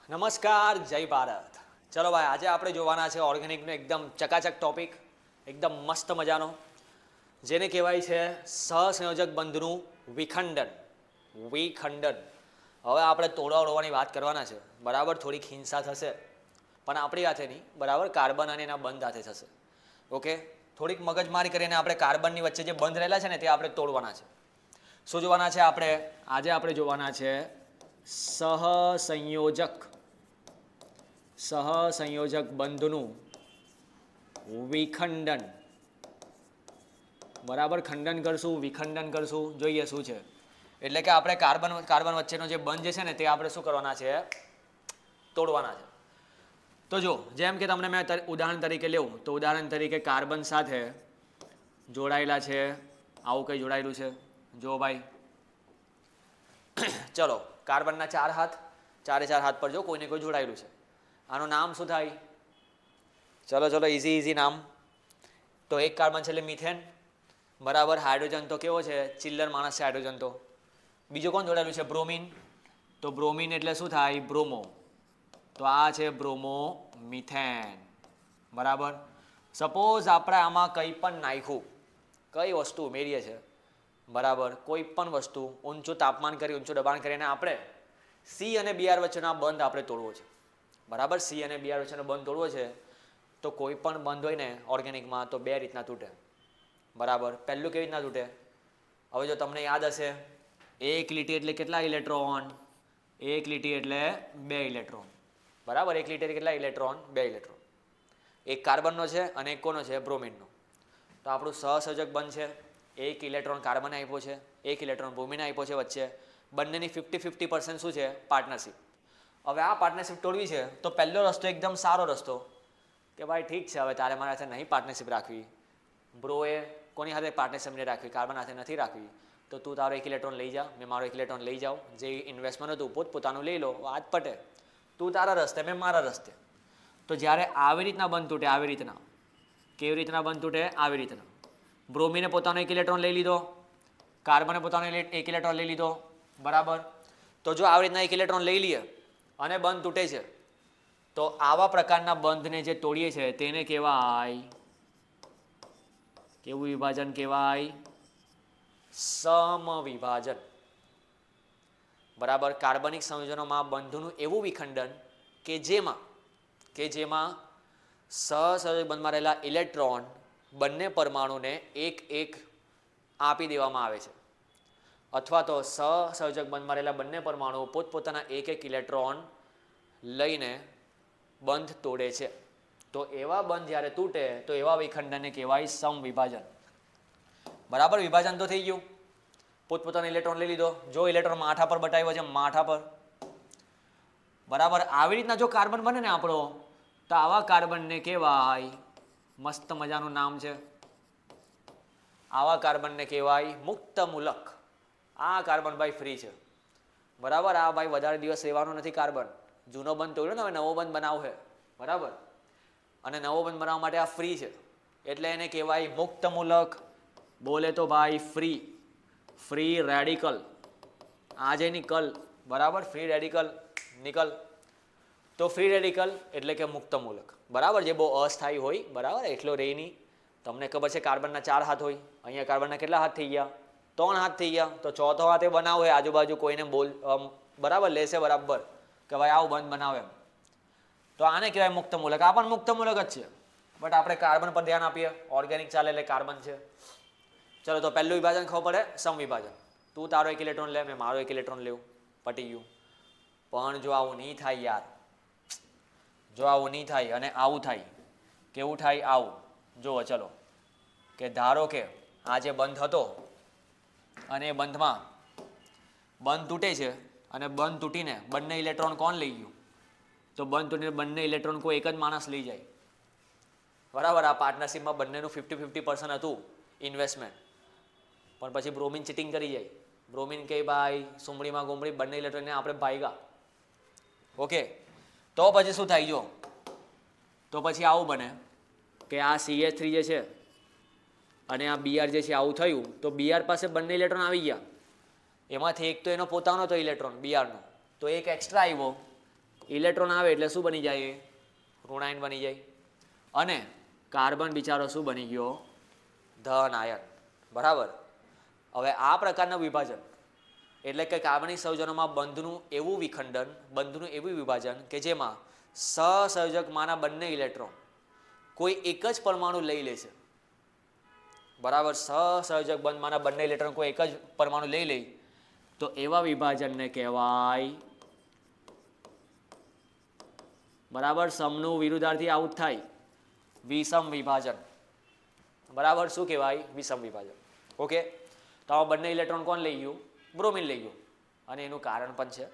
નમસ્કાર, જય ભારત. ચલો ભાઈ, આજે આપણે જોવાના છે ઓર્ગેનિકનો એકદમ ચકાચક ટોપિક, એકદમ મસ્ત મજાનો, જેને કહેવાય છે સહસંયોજક બંધનું વિખંડન. વિખંડન. હવે આપણે તોડવાની વાત કરવાના છે, બરાબર. થોડીક હિંસા થશે, પણ આપણી હાથે નહીં, બરાબર. કાર્બન અને એના બંધ હાથે થશે. ઓકે, થોડીક મગજમારી કરીને આપણે કાર્બનની વચ્ચે જે બંધ રહેલા છે ને તે આપણે તોડવાના છે. શું જોવાના છે આપણે? આજે આપણે જોવાના છે સહસંયોજક બંધનું વિખંડન. બરાબર, ખંડન કરશું, વિખંડન કરશું, જોઈએ શું છે. એટલે કે આપણે કાર્બન વચ્ચેનો જે બંધ જે છે ને તે આપણે શું કરવાના છે? તોડવાના છે. તો જો, જેમ કે તમને મેં ઉદાહરણ તરીકે લેવું તો ઉદાહરણ તરીકે કાર્બન સાથે જોડાયેલા છે, આવું કંઈ જોડાયેલું છે, જો ભાઈ. ચલો, કાર્બનના 4 હાથ, ચારે 4 હાથ પર જો કોઈને કોઈ જોડાયેલું છે. આનું નામ શું થાય? ચલો ઇઝી નામ. તો એક કાર્બન છે એટલે મિથેન, બરાબર. હાઇડ્રોજન તો કેવો છે? ચિલ્લર માણસ છે હાઇડ્રોજન તો. બીજું કોણ જોડાયેલું છે? બ્રોમિન. તો બ્રોમિન એટલે શું થાય? બ્રોમો. તો આ છે બ્રોમો મિથેન, બરાબર. સપોઝ આપણે આમાં કંઈ પણ નાખ્યું, કઈ વસ્તુ ઉમેરીએ છે, બરાબર, કોઈ પણ વસ્તુ ઊંચું તાપમાન કરી, ઊંચું દબાણ કરીને આપણે સી અને બીઆર વચ્ચેનો બંધ આપણે તોડવો છે, બરાબર. સી અને બીઆર વચ્ચેનો બંધ તોડવો છે તો કોઈ પણ બંધ હોય ને ઓર્ગેનિકમાં તો બે રીતના તૂટે, બરાબર. પહેલું કેવી રીતના તૂટે? હવે જો તમને યાદ હશે, એક લીટી એટલે કેટલા ઇલેક્ટ્રોન? એક લીટી એટલે 2 ઇલેક્ટ્રોન, બરાબર. એક લીટી કેટલા ઇલેક્ટ્રોન? 2 ઇલેક્ટ્રોન. એક કાર્બનનો છે અને એક કોનો છે? બ્રોમિનનો. તો આપણું સહસંયોજક બંધ છે, એક ઇલેક્ટ્રોન કાર્બન આપ્યો છે, એક ઇલેક્ટ્રોન બ્રોમિન આપ્યો છે વચ્ચે. બંનેની 50-50% શું છે? પાર્ટનરશિપ. હવે આ પાર્ટનરશિપ તોડવી છે તો પહેલો રસ્તો એકદમ સારો રસ્તો કે ભાઈ ઠીક છે, હવે તારે મારા સાથે નહીં પાર્ટનરશિપ રાખવી, બ્રોએ કોની સાથે પાર્ટનરશિપ નહીં રાખવી? કાર્બન સાથે નથી રાખવી. તો તું તારો એક ઇલેક્ટ્રોન લઈ જા, મેં મારો એક ઇલેક્ટ્રોન લઈ જાઉં, જે ઇન્વેસ્ટમેન્ટ હતું પોતાનું લઈ લો, વાત પટે. તું તારા રસ્તે, મેં મારા રસ્તે. તો જ્યારે આવી રીતના બંધ તૂટે, આવી રીતના, કેવી રીતના બંધ તૂટે? આવી રીતના. બ્રોમિને પોતાનો એક ઇલેક્ટ્રોન લઈ લીધો, કાર્બને પોતાનો એક ઇલેક્ટ્રોન લઈ લીધો, બરાબર. તો જો આવી રીતના એક ઇલેક્ટ્રોન લઈ લઈએ અને બંધ તૂટે છે, તો આવા પ્રકારના બંધને જે તોડીએ છે તેને કહેવાય, કેવું વિભાજન કહેવાય? સમવિભાજન, બરાબર. કાર્બનિક સંયોજનોમાં બંધનું એવું વિખંડન કે જેમાં સહસંયોજક બંધમાં રહેલા ઇલેક્ટ્રોન બંને પરમાણુને એક એક આપી દેવામાં આવે છે, અથવા તો સહસંયોજક બંધમાં રહેલા બંને પરમાણુ પોતપોતાના એક એક ઇલેક્ટ્રોન લઈને બંધ તોડે છે. તો એવા બંધ જ્યારે તૂટે તો એવા વિખંડનને કહેવાય સમવિભાજન, બરાબર. વિભાજન તો થઈ ગયું, પોતપોતાનો ઇલેક્ટ્રોન લઈ લીધો. જો ઇલેક્ટ્રોન માથા પર બતાવ્યો છે, માથા પર, બરાબર. આવી રીતના જો કાર્બન બને ને આપણો, તો આવા કાર્બનને કહેવાય, મસ્ત મજાનું નામ છે, આવા કાર્બનને કહેવાય મુક્ત મૂલક. આ કાર્બન ભાઈ ફ્રી છે, બરાબર. આ ભાઈ વધારે દિવસ રહેવાનો નથી કાર્બન. જૂનો બંધ તોડ્યો ને, હવે નવો બંધ બનાવવો છે, બરાબર. અને નવો બંધ બનાવવા માટે આ ફ્રી છે, એટલે એને કહેવાય મુક્ત મૂલક. બોલે તો ભાઈ ફ્રી રેડિકલ. આ જે નિકલ, બરાબર, ફ્રી રેડિકલ નિકલ. તો ફ્રી રેડિકલ એટલે કે મુક્ત મૂલક, બરાબર. જે બહુ અસ્થાયી હોય, બરાબર, એટલો રહે નહીં. તમને ખબર છે કાર્બનના 4 હાથ હોય, અહીંયા કાર્બનના કેટલા હાથ થઈ ગયા? 3 હાથ થઈ ગયા. તો ચોથો હાથે બનાવો હોય, આજુબાજુ કોઈને બરાબર લેશે, બરાબર, કે ભાઈ આવું બંધ બનાવે, તો આને કહેવાય મુક્ત મૂલક. આ પણ મુક્ત મૂલક જ છે, બટ આપણે કાર્બન પર ધ્યાન આપીએ. ઓર્ગેનિક ચાલે એટલે કાર્બન છે. ચલો, તો પહેલું વિભાજન ખબર પડે, સમવિભાજન. તું તારો એક ઇલેક્ટ્રોન લે, મેં મારો એક ઇલેક્ટ્રોન લેવું, પટી ગયું. પણ જો આવું નહીં થાય યાર, જો આવું નહીં થાય અને આવું થાય, કેવું થાય? આવું જુઓ. ચલો, કે ધારો કે આ જે બંધ હતો અને એ બંધમાં બંધ તૂટે છે, અને બંધ તૂટીને બંને ઇલેક્ટ્રોન કોણ લઈ ગયું? તો બંધ તૂટીને બંને ઇલેક્ટ્રોન કોઈ એક જ માણસ લઈ જાય, બરાબર. આ પાર્ટનરશિપમાં બંનેનું 50-50% હતું ઇન્વેસ્ટમેન્ટ, પણ પછી બ્રોમિન ચીટિંગ કરી જાય. બ્રોમિન કહે ભાઈ સુમડીમાં ગુમડી બંને ઇલેક્ટ્રોનને આપણે ભાગ્યા, ઓકે. તો પછી શું થાય? જો, તો પછી આવું બને કે આ CH3 જે છે અને આ Br જે છે, આવું થયું. તો Br પાસે બંને ઇલેક્ટ્રોન આવી ગયા, એમાંથી એક તો એનો પોતાનો હતો ઇલેક્ટ્રોન Brનો, તો એક એક્સ્ટ્રા આવ્યો, ઇલેક્ટ્રોન આવે એટલે શું બની જાય? ઋણાયન બની જાય. અને કાર્બન બિચારો શું બની ગયો? ધન આયન. બરાબર. હવે આ પ્રકારનું વિભાજન એટલે કે કાર્બનિક સંયોજનોમાં બંધનું એવું વિખંડન, બંધનું એવું વિભાજન કે જેમાં સહસંયોજકમાંના બંને ઇલેક્ટ્રોન કોઈ એક જ પરમાણુ લઈ લે છે. બરાબર. સહસંયોજક બંધમાંના બંને ઇલેક્ટ્રોન કોઈ એક જ પરમાણુ લઈ લે તો એવા વિભાજનને કહેવાય. બરાબર. સમનું વિરુદ્ધાર્થી આઉટ થાય, વિષમ વિભાજન. બરાબર. શું કહેવાય? વિષમ વિભાજન. ઓકે. તો આ બંને ઇલેક્ટ્રોન કોણ લઈ ગયું? બ્રોમિન લઈ ગયું. અને એનું કારણ પણ છે,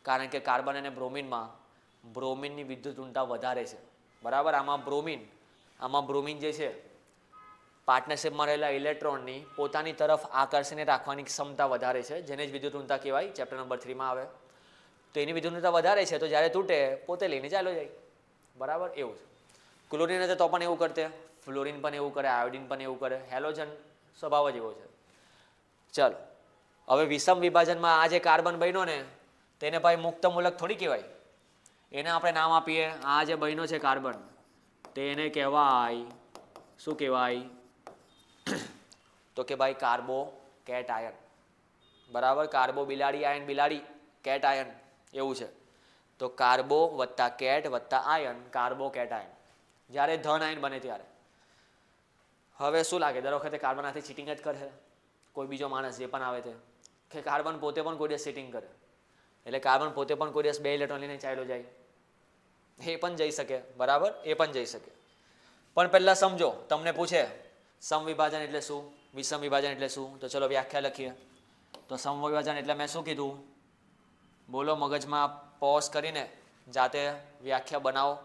કારણ કે કાર્બન અને બ્રોમિનમાં બ્રોમિનની વિદ્યુત ઋણતા વધારે છે. બરાબર. આમાં બ્રોમિન જે છે પાર્ટનરશિપમાં રહેલા ઇલેક્ટ્રોનની પોતાની તરફ આકર્ષીને રાખવાની ક્ષમતા વધારે છે, જેને જ વિદ્યુત ઋણતા કહેવાય. ચેપ્ટર નંબર 3માં આવે. તો એની વિદ્યુત ઋણતા વધારે છે, તો જ્યારે તૂટે પોતે લઈને ચાલો જાય. બરાબર. એવું છે. ક્લોરીન હશે તો પણ એવું કરતે, ફ્લોરિન પણ એવું કરે, આયોડિન પણ એવું કરે. હેલોજન સ્વભાવ જ એવો છે. ચાલો, હવે વિષમ વિભાજનમાં આ જે કાર્બન બન્યો ને તેને ભાઈ મુક્ત મૂલક થોડી કહેવાય. એને આપણે નામ આપીએ, આ જે બન્યો છે કાર્બન તેને કહેવાય, શું કહેવાય? તો કે ભાઈ કાર્બો કેટ આયન. બરાબર. કાર્બો બિલાડી, આયન બિલાડી, કેટ આયન એવું છે. તો કાર્બો વત્તા કેટ વત્તા આયન, કાર્બો કેટ આયન. જ્યારે ધન આયન બને ત્યારે. હવે શું લાગે? દર વખતે કાર્બન આથી ચીટિંગ જ કરે કોઈ બીજો માણસ જે પણ આવે છે, કે કાર્બન પોતે પણ કોઈ દિવસ ચીટિંગ કરે? એટલે કાર્બન પોતે પણ કોઈ દિવસ 2 ઇલેક્ટ્રોન લઈને ચાલ્યો જાય? એ પણ જઈ શકે. બરાબર. એ પણ જઈ શકે. પણ પહેલાં સમજો, તમને પૂછે સમવિભાજન એટલે શું, વિષમ વિભાજન એટલે શું? તો ચલો વ્યાખ્યા લખીએ. તો સમવિભાજન એટલે મેં શું કીધું? બોલો, મગજમાં પોઝ કરીને જાતે વ્યાખ્યા બનાવો.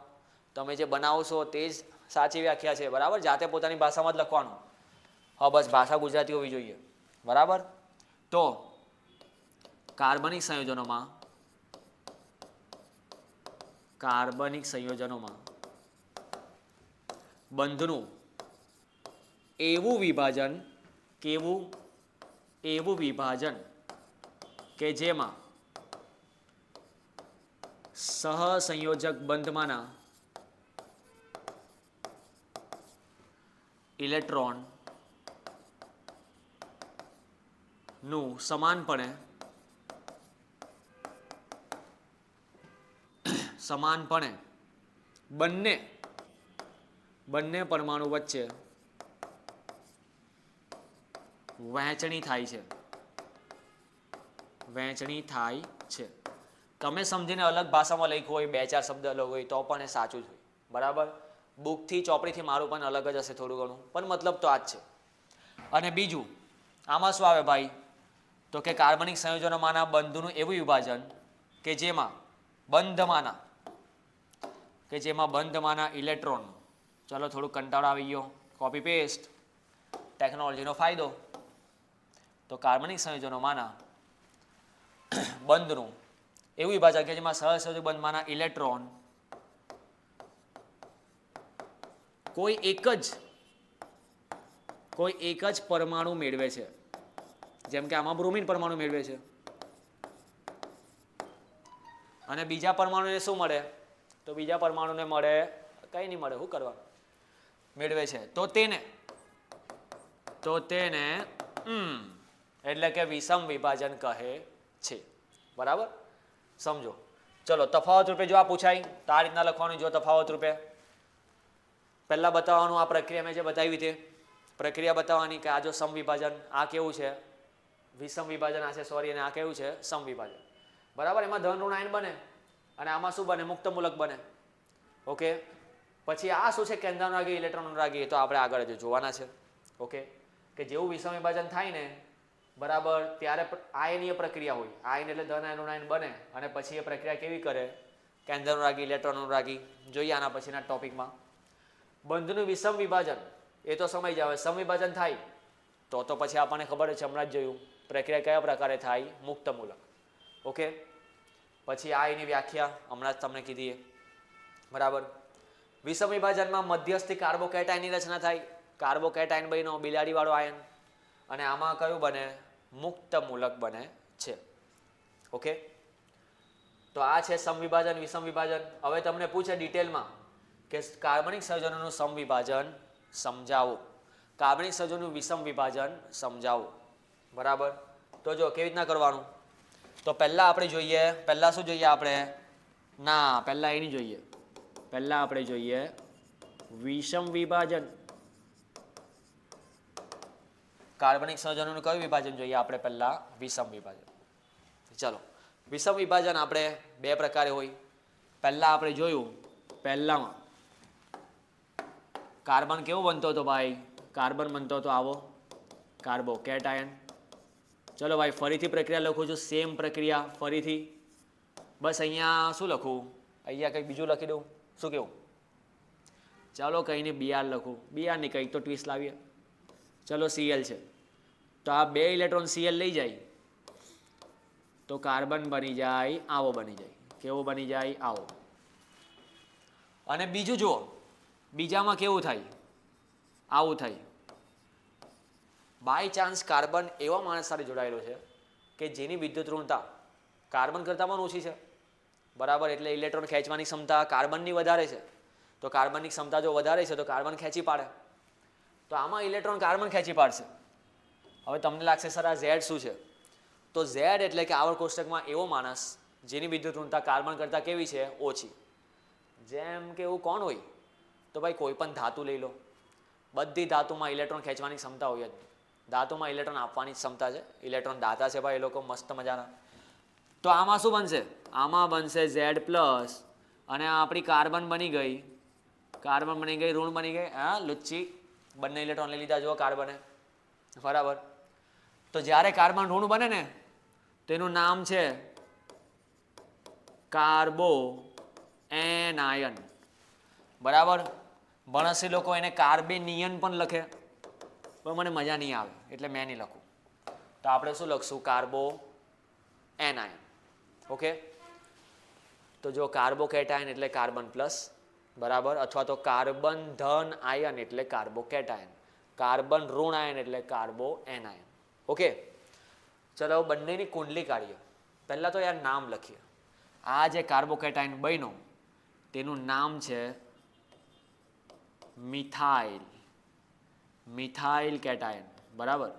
તમે જે બનાવશો તે જ સાચી વ્યાખ્યા છે. બરાબર. જાતે પોતાની ભાષામાં જ લખવાનું. હા, બસ ભાષા ગુજરાતી હોવી જોઈએ. બરાબર. તો કાર્બનિક સંયોજનોમાં બંધનું એવું વિભાજન, એવું વિભાજન કે જેમાં સહસંયોજક બંધમાંના ઇલેક્ટ્રોન નું સમાનપણે બંને પરમાણુ વચ્ચે વહેંચણી થાય છે. તમે સમજીને અલગ ભાષામાં લખ્યું હોય, 2-4 શબ્દ અલગ હોય તો પણ એ સાચું જ હોય. બરાબર. બુકથી ચોપડીથી મારું પણ અલગ જ હશે થોડું ઘણું, પણ મતલબ તો આ જ છે. અને બીજું આમાં શું આવે ભાઈ? તો કે કાર્બનિક સંયોજનોમાંના બંધનું એવું વિભાજન કે જેમાં બંધમાંના ઇલેક્ટ્રોન, ચલો થોડું કંટાળો આવી ગયો, કોપી પેસ્ટ, ટેકનોલોજીનો ફાયદો. તો કાર્બનિક સંયોજનોમાંના બંધનું એવું વિભાજન કે જેમાં સહસંયોજક બંધમાંના ઇલેક્ટ્રોન કોઈ એક જ પરમાણુ મેળવે છે. જેમ કે આમાં બ્રોમિન પરમાણુ મેળવે છે અને બીજા પરમાણુને શું મળે? તો બીજા પરમાણુને મળે કંઈ નહીં મળે. શું કરવાનું? મેળવે છે. તો તેને એટલે કે વિષમ વિભાજન કહે છે. બરાબર. સમજો. ચલો તફાવત રૂપે જો આ પૂછાય તો આ રીતના લખવાનું. જો તફાવત રૂપે પહેલા બતાવવાનું, આ પ્રક્રિયા મેં જે બતાવી તે પ્રક્રિયા બતાવવાની કે આ જો સમવિભાજન, આ કેવું છે? વિષમ વિભાજન આ છે, સોરી. અને આ કેવું છે? સમવિભાજન. બરાબર. એમાં ધન ઋણ આયન બને અને આમાં શું બને? મુક્ત મૂલક બને. ઓકે. પછી આ શું છે? કેન્દ્ર અનુરાગી, ઇલેક્ટ્રોન અનુરાગી. એ તો આપણે આગળ જ જોવાના છે. ઓકે. કે જેવું વિષમ વિભાજન થાય ને, બરાબર, ત્યારે આયનીય પ્રક્રિયા હોય. આયન એટલે ધન આયન ઋણ આયન બને અને પછી એ પ્રક્રિયા કેવી કરે? કેન્દ્ર અનુરાગી, ઇલેક્ટ્રોન અનુરાગી. જોઈએ આના પછીના ટોપિકમાં. બંધનું વિષમ વિભાજન એ તો સમય જ આવે. સમવિભાજન થાય તો પછી આપણને ખબર છે, હમણાં જ જોયું, પ્રક્રિયા કયા પ્રકારે થાય? મુક્ત મૂલક. ઓકે. પછી આ એની વ્યાખ્યા હમણાં જ તમને કીધી. બરાબર. વિષમ વિભાજનમાં મધ્યસ્થી કાર્બોકેટાયનની રચના થાય. કાર્બોકેટાયન બન્યો, બિલાડીવાળો આયન. અને આમાં કયું બને? મુક્ત મૂલક બને છે. ઓકે. તો આ છે સમવિભાજન વિષમ વિભાજન. હવે તમને પૂછે ડિટેલમાં કે કાર્બનિક સંયોજનોનું સમવિભાજન સમજાવો, કાર્બનિક સંયોજનોનું વિષમ વિભાજન સમજાવો. બરાબર, તો જો કેવી રીતના કરવાનું. તો પહેલાં આપણે જોઈએ, પહેલાં શું જોઈએ આપણે, ના પહેલાં એ નહીં જોઈએ, પહેલાં આપણે જોઈએ વિષમ વિભાજન. કાર્બનિક સંયોજનોનું કયું વિભાજન જોઈએ આપણે, પહેલાં વિષમ વિભાજન. ચલો, વિષમ વિભાજન આપણે બે પ્રકારે હોય. પહેલાં આપણે જોયું, પહેલામાં કાર્બન કેવો બનતો હતો ભાઈ, કાર્બન બનતો હતો આવો, કાર્બો કેટાયન. ચલો ભાઈ ફરીથી પ્રક્રિયા લખું છું, સેમ પ્રક્રિયા ફરીથી. બસ અહીંયા શું લખું, અહીંયા કંઈક બીજું લખી દઉં, શું કેવું, ચાલો કંઈ નહીં બીઆર લખું, બીઆર નહીં કંઈક તો ટ્વિસ્ટ લાવીએ. ચલો સીએલ છે, તો આ 2 ઇલેક્ટ્રોન સીએલ લઈ જાય તો કાર્બન બની જાય આવો, બની જાય કેવો બની જાય આવો. અને બીજું જુઓ, બીજામાં કેવું થાય, આવું થાય. બાય ચાન્સ કાર્બન એવા માણસ સાથે જોડાયેલો છે કે જેની વિદ્યુત ઋણતા કાર્બન કરતાં પણ ઓછી છે. બરાબર, એટલે ઇલેક્ટ્રોન ખેંચવાની ક્ષમતા કાર્બનની વધારે છે. તો કાર્બનની ક્ષમતા જો વધારે છે તો કાર્બન ખેંચી પાડે, તો આમાં ઇલેક્ટ્રોન કાર્બન ખેંચી પાડશે. હવે તમને લાગશે સર આ ઝેડ શું છે, તો ઝેડ એટલે કે આવર્ત કોષ્ટકમાં એવો માણસ જેની વિદ્યુત ઋણતા કાર્બન કરતાં કેવી છે, ઓછી. જેમ કે એવું કોણ હોય, તો ભાઈ કોઈ પણ ધાતુ લઈ લો, બધી ધાતુમાં ઇલેક્ટ્રોન ખેંચવાની ક્ષમતા હોય જ, ધાતુમાં ઇલેક્ટ્રોન આપવાની ક્ષમતા છે. ઇલેક્ટ્રોન દાતા છે ભાઈ એ લોકો મસ્ત મજાના. તો આમાં શું બનશે, આમાં બનશે ઝેડ પ્લસ, અને આપણી કાર્બન બની ગઈ, કાર્બન બની ગઈ, ઋણ બની ગઈ. હા લુચ્ચી, બંને ઇલેક્ટ્રોન લઈ લીધા જુઓ કાર્બને. બરાબર, તો જ્યારે કાર્બન ઋણ બને ને તેનું નામ છે કાર્બો એનાયન. બરાબર, ભણસી લોકો એને કાર્બેનિયન પણ લખે, પણ મને મજા નહીં આવે એટલે મેં નહીં લખું. તો આપણે શું લખશું, કાર્બો એનાયન. ઓકે, તો જો કાર્બો કેટાયન એટલે કાર્બન પ્લસ, બરાબર, અથવા તો કાર્બન ધન આયન એટલે કાર્બો કેટાયન, કાર્બન ઋણ આયન એટલે કાર્બો એનાયન. ઓકે, ચલો બંનેની કુંડલી કાઢીએ. પહેલાં તો યાર નામ લખીએ. આ જે કાર્બો કેટાયન બન્યો તેનું નામ છે મિથાઇલ, મિથાઇલ કેટાયન. બરાબર,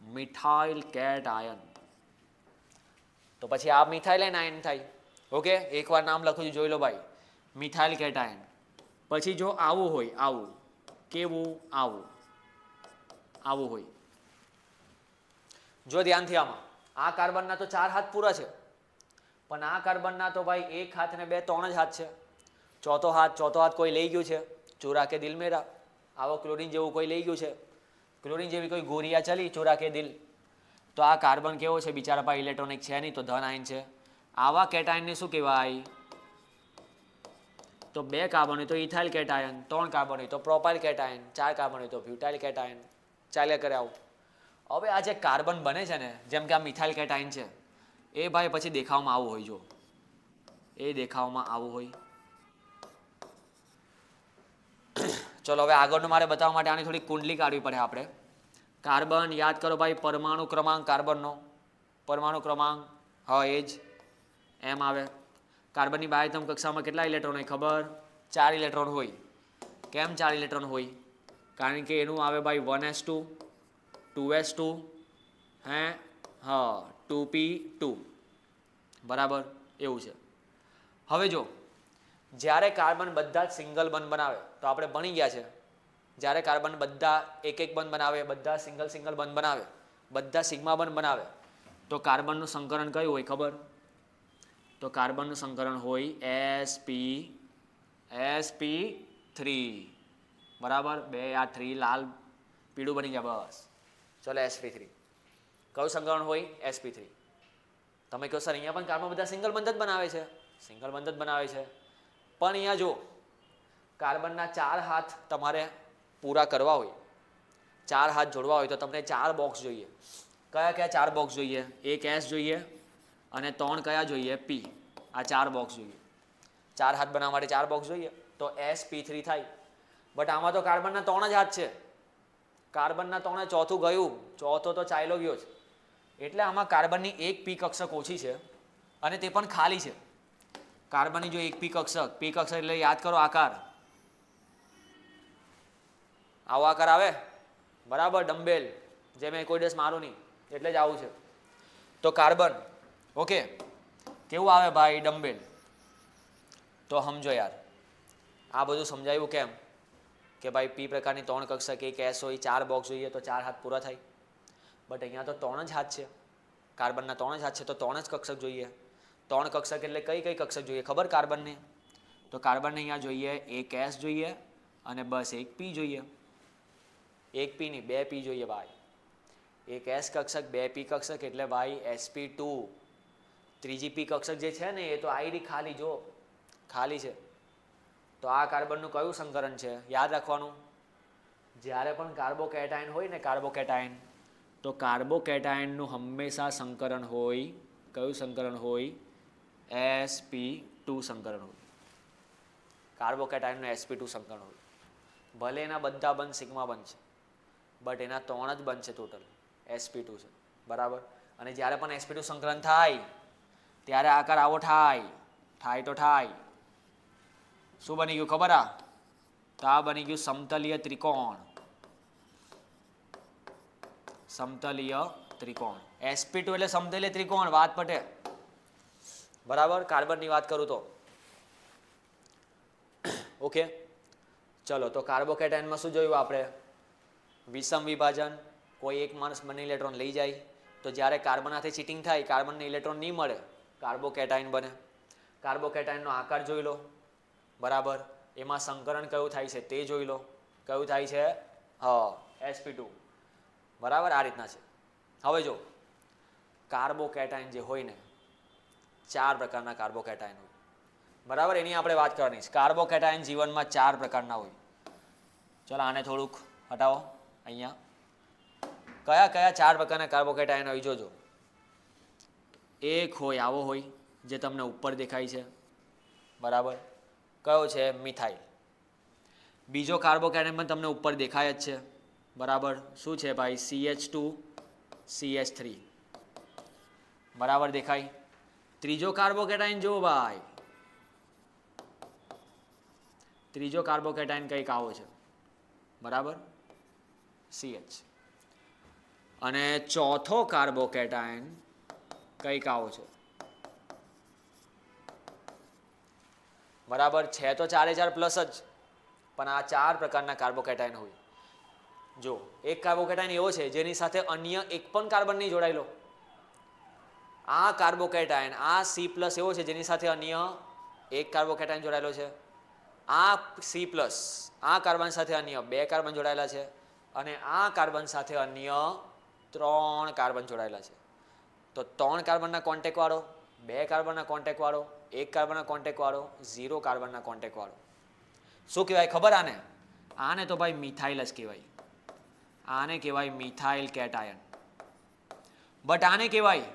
મિથાઇલ કેટાયન. તો પછી આ મિથાઇલ આયન થાય. ઓકે, એકવાર નામ લખું છું, જોઈ લો ભાઈ, મિથાઇલ કેટાયન. પછી જો આવું હોય, આવું કેવું, આવું આવું હોય, જો ધ્યાનથી આમાં આ કાર્બનના તો 4 હાથ પૂરા છે, પણ આ કાર્બનના તો ભાઈ 1 હાથ ને 2 3 જ હાથ છે. ચોથો હાથ કોઈ લઈ ગયું છે, ચોરા કે દિલ મેરા. આવો ક્લોરીન જેવું કોઈ લઈ ગયું છે, ક્લોરીન જેવી કોઈ ગોરિયા ચલી, ચોરા કે દિલ. તો આ કાર્બન કેવો છે, બિચારા પાસે ઇલેક્ટ્રોનિક છે નહીં, તો ધન આયન છે. આવા કેટાયનને શું કહેવાય, તો 2 કાર્બન હોય તો ઇથાઇલ કેટાયન, 3 કાર્બન હોય તો પ્રોપાઇલ કેટાયન, 4 કાર્બન હોય તો બ્યુટાઇલ કેટાયન. ચાલ્યા કરે આવું. હવે આ જે કાર્બન બને છે ને, જેમ કે આ મિથાઇલ કેટાયન છે, એ ભાઈ પછી દેખાવમાં આવું હોય, જો એ દેખાવમાં આવું હોય. ચલો હવે આગળનું મારે બતાવવા માટે આની થોડી કુંડલી કાઢવી પડે આપણે. કાર્બન યાદ કરો ભાઈ, પરમાણુ ક્રમાંક કાર્બનનો, પરમાણુ ક્રમાંક હા એ જ એમ આવે. કાર્બનની બાહ્યતમ કક્ષામાં કેટલા ઇલેક્ટ્રોન હોય ખબર, 4 ઇલેક્ટ્રોન હોય. કેમ 4 ઇલેક્ટ્રોન હોય, કારણ કે એનું આવે ભાઈ 1s2, 2s2, હે હા 2p2. બરાબર, એવું છે. હવે જો જ્યારે કાર્બન બધા જ સિંગલ બંધ બનાવે, તો આપણે ભણી ગયા છે, જ્યારે કાર્બન બધા એક બંધ બનાવે, બધા સિંગલ બંધ બનાવે, બધા સિગ્મા બંધ બનાવે, તો કાર્બનનું સંકરણ કયું હોય ખબર, તો કાર્બનનું સંકરણ હોય sp3. બરાબર, 2 આ 3 લાલ પીળું બની ગયા, બસ ચલો sp3. કયું સંકરણ હોય, sp3. તમે કહો સર અહીંયા પણ કાર્બન બધા સિંગલ બંધ જ બનાવે છે, સિંગલ બંધ જ બનાવે છે, પણ અહીંયા જો કાર્બનના 4 હાથ તમારે પૂરા કરવા હોય, 4 હાથ જોડવા હોય તો તમને 4 બોક્સ જોઈએ. કયા કયા 4 બોક્સ જોઈએ, એક S જોઈએ અને 3 કયા જોઈએ, P. આ 4 બોક્સ જોઈએ. 4 હાથ બનાવવા માટે 4 બોક્સ જોઈએ, તો sp3 થાય. બટ આમાં તો કાર્બનના 3 જ હાથ છે, કાર્બનના 3 ચોથું ગયું, ચોથો તો ચાલ્યો ગયો છે. એટલે આમાં કાર્બનની એક P કક્ષક ઓછી છે અને તે પણ ખાલી છે. કાર્બનની જો એક પી કક્ષક એટલે યાદ કરો આકાર, આવો આકાર આવે બરાબર, ડમ્બેલ જે મેં કોઈ દિવસ મારું નહીં એટલે જ આવું છે. તો કાર્બન ઓકે કેવું આવે ભાઈ, ડમ્બેલ. તો સમજો યાર આ બધું સમજાવ્યું કેમ કે ભાઈ પી પ્રકારની 3 કક્ષક, એક એસ હોય, 4 બોક્સ જોઈએ તો 4 હાથ પૂરા થાય. બટ અહીંયા તો 3 જ હાથ છે, કાર્બનના 3 જ હાથ છે તો 3 જ કક્ષક જોઈએ. 3 કક્ષક એટલે કઈ કઈ કક્ષક જોઈએ ખબર કાર્બનને? તો કાર્બનને અહીંયા જોઈએ એક એસ જોઈએ અને બસ એક પી જોઈએ. એક પી નહીં 2 પી જોઈએ ભાઈ. એક એસ કક્ષક 2 પી કક્ષક એટલે ભાઈ sp2. ત્રીજી પી કક્ષક જે છે ને એ તો આઈડી ખાલી, જો ખાલી છે. તો આ કાર્બનનું કયું સંકરણ છે યાદ રાખવાનું. જ્યારે પણ કાર્બોકેટાયન હોય ને, કાર્બોકેટાયન, તો કાર્બોકેટાયનનું હંમેશા સંકરણ હોય, કયું સંકરણ હોય? sp2 સંકરણ હોય. કાર્બોકેટાયનનું sp2 સંકરણ હોય. ભલે એના બધા બંધ સિગ્મા બંધ છે બટ એના 3 જ બંધ છે ટોટલ, sp2 છે બરાબર. અને જ્યારે પણ sp2 સંકલન થાય ત્યારે આકાર આવો થાય તો થાય. શું બની ગયું ખબર? તો આ બની ગયું સમતલીય ત્રિકોણ. સમતલીય ત્રિકોણ. sp2 એટલે સમતલીય ત્રિકોણ, વાત પટે બરાબર. કાર્બનની વાત કરું તો ઓકે ચલો. તો કાર્બોકેટાયનમાં શું જોયું આપણે? વિષમ વિભાજન, કોઈ એક માણસ બંને ઇલેક્ટ્રોન લઈ જાય તો જ્યારે કાર્બન સાથે ચીટિંગ થાય, કાર્બનને ઇલેક્ટ્રોન નહીં મળે, કાર્બોકેટાયન બને. કાર્બોકેટાયનનો આકાર જોઈ લો બરાબર. એમાં સંકરણ કયું થાય છે તે જોઈ લો. કયું થાય છે? sp2 બરાબર. આ રીતના છે. હવે જો કાર્બોકેટાયન જે હોય ને, 4 પ્રકારના કાર્બોકેટાયન હોય બરાબર. એની આપણે વાત કરવાની છે. કાર્બોકેટાયન જીવનમાં 4 પ્રકારના હોય. ચલો આને થોડુંક હટાવો. અહીંયા કયા કયા 4 પ્રકારના કાર્બોકેટાયન હોય જોજો. એક હોય આવો હોય જે તમને ઉપર દેખાય છે બરાબર. કયો છે? મિથાઇલ. બીજો કાર્બોકેટાયન પણ તમને ઉપર દેખાય જ છે બરાબર. શું છે ભાઈ? CH2 CH3 બરાબર દેખાય. ત્રીજો કાર્બોકેટાયન જો ભાઈ, ત્રીજો કાર્બોકેટાયન કંઈક આવો છે બરાબર, CH. અને ચોથો કાર્બોકેટાયન કંઈક આવો છે બરાબર. છે તો 4 પ્લસ જ, પણ આ 4 પ્રકારના કાર્બોકેટાયન હોય. જો એક કાર્બોકેટાયન એવો છે જેની સાથે અન્ય એક પણ કાર્બન નહીં જોડાયેલો. આ કાર્બોકેટાયન, આ C+ એવો છે જેની સાથે અન્ય એક કાર્બોકેટાયન જોડાયેલો છે. આ C+, આ કાર્બન સાથે અન્ય 2 કાર્બન જોડાયેલા છે. અને આ કાર્બન સાથે અન્ય 3 કાર્બન જોડાયેલા છે. તો 3 કાર્બનના કોન્ટેક્ટ વાળો, 2 કાર્બનના કોન્ટેક્ટ વાળો, 1 કાર્બનના કોન્ટેક્ટ વાળો, 0 કાર્બનના કોન્ટેક્ટ વાળો. શું કહેવાય ખબર આને? આને તો ભાઈ મિથાઇલ જ કહેવાય. આને કહેવાય મિથાઇલ કેટાયન. બટ આને કહેવાય,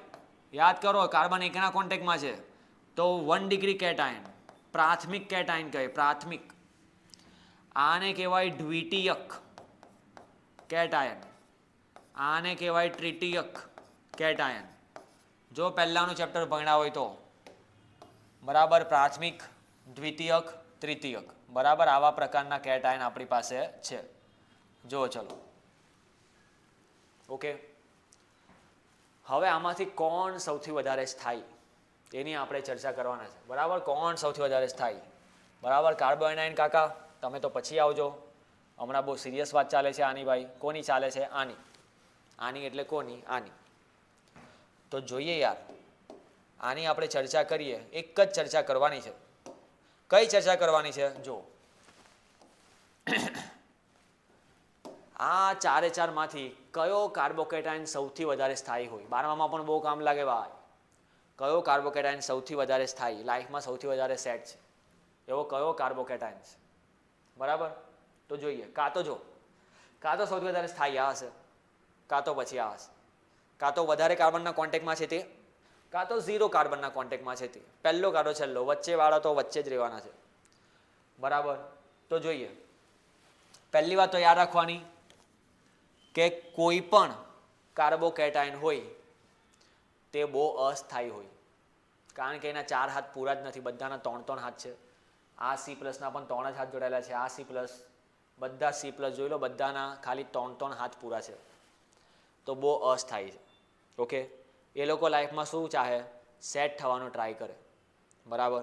યાદ કરો, કાર્બન એકના કોન્ટેક્ટમાં છે તો 1 ડિગ્રી કેટાયન, પ્રાથમિક કેટાયન કહે, પ્રાથમિક. આને કહેવાય દ્વિતીયક કેટાયન. આને કહેવાય તૃતીયક કેટાયન. જો પહેલાનું ચેપ્ટર ભણ્યા હોય તો બરાબર. પ્રાથમિક, દ્વિતીયક, તૃતીયક બરાબર. આવા પ્રકારના કેટાયન આપણી પાસે છે. જો ચલો ઓકે. હવે આમાંથી કોણ સૌથી વધારે સ્થાયી એની આપણે ચર્ચા કરવાના છે બરાબર. કોણ સૌથી વધારે સ્થાયી બરાબર? કાર્બોએનાઇન કાકા તમે તો પછી આવજો, હમણાં બહુ સિરિયસ વાત ચાલે છે આની ભાઈ. કોની ચાલે છે? આની. આની એટલે કોની? આની. તો જોઈએ યાર, આની આપણે ચર્ચા કરીએ. એક જ ચર્ચા કરવાની છે. કઈ ચર્ચા કરવાની છે? જો આ 4 માંથી કયો કાર્બોકેટાયન સૌથી વધારે સ્થાયી હોય? 12માં પણ બહુ કામ લાગે ભાઈ. કયો કાર્બોકેટાયન સૌથી વધારે સ્થાયી, લાઈફમાં સૌથી વધારે સેટ છે એવો કયો કાર્બોકેટાયન છે બરાબર? તો જોઈએ. કાં તો સૌથી વધારે સ્થાયી આ હશે, કાં તો પછી આ હશે. કાં તો વધારે કાર્બનના કોન્ટેક્ટમાં છે તે, કાં તો 0 કાર્બનના કોન્ટેક્ટમાં છે તે. પહેલો કાં તો છેલ્લો, વચ્ચેવાળા તો વચ્ચે જ રહેવાના છે બરાબર. તો જોઈએ. પહેલી વાત તો યાદ રાખવાની કે કોઈ પણ કાર્બોકેટાયન હોય તે બહુ અસ્થાયી હોય. કારણ કે એના 4 હાથ પૂરા જ નથી, બધાના 3 હાથ છે. આ C+ ના પણ 3 જ હાથ જોડાયેલા છે. આ C+, બધા C+ જોઈ લો, બધાના ખાલી 3 હાથ પૂરા છે. તો બહુ અસ્થાયી છે. ઓકે, એ લોકો લાઈફમાં શું ચાહે? સેટ થવાનો ટ્રાય કરે. બરાબર.